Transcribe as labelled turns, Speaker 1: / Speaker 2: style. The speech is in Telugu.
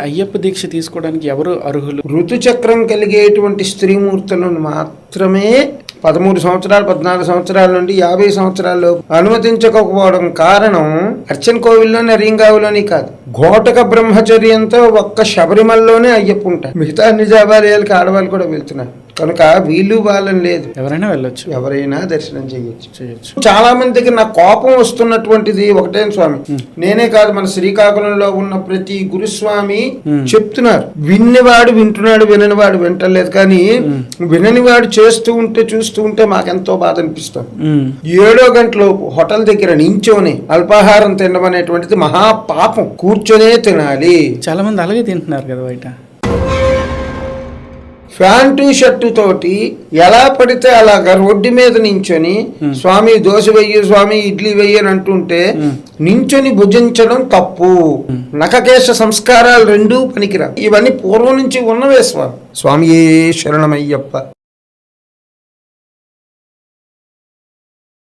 Speaker 1: అయ్యప్ప దీక్ష తీసుకోవడానికి ఎవరు అర్హులు?
Speaker 2: ఋతుచక్రం కలిగేటువంటి స్త్రీమూర్తులను మాత్రమే 13 సంవత్సరాలు 14 సంవత్సరాల నుండి 50 సంవత్సరాల్లో అనుమతించకపోవడం కారణం అర్చన కోవిల్లోని అరింగావులోని కాదు, ఘోటక బ్రహ్మచర్యంతో ఒక్క శబరిమలలోనే అయ్యప్ప ఉంటారు. మిగతా అన్ని దేవాలయాలకి ఆడవాళ్ళు కూడా వెళ్తున్నారు కనుక వీళ్ళు వాళ్ళని లేదు,
Speaker 1: ఎవరైనా వెళ్ళొచ్చు,
Speaker 2: ఎవరైనా దర్శనం చేయొచ్చు. చాలా మందికి నా కోపం వస్తున్నటువంటిది ఒకటే స్వామి, నేనే కాదు మన శ్రీకాకుళంలో ఉన్న ప్రతి గురుస్వామి చెప్తున్నారు, విన్నవాడు వింటున్నాడు, విననివాడు వింటలేదు. కానీ విననివాడు చేస్తూ ఉంటే చూస్తూ ఉంటే మాకెంతో బాధ అనిపిస్తుంది. 7 గంటలోపు హోటల్ దగ్గర నించోని అల్పాహారం తినడం అనేటువంటిది మహాపాపం, కూర్చొనే తినాలి.
Speaker 1: చాలా మంది అలాగే తింటున్నారు కదా బయట.
Speaker 2: ప్యాంటు షర్టు తోటి ఎలా పడితే అలాగా రోడ్డు మీద నించొని స్వామి దోశ వెయ్యి, స్వామి ఇడ్లీ వెయ్యి అని అంటుంటే నించొని భుజించడం తప్పు. నఖకేశ సంస్కారాలు రెండూ పనికిరా. ఇవన్నీ పూర్వం నుంచి ఉన్నవే స్వామి. స్వామియే శరణమయ్యప్ప.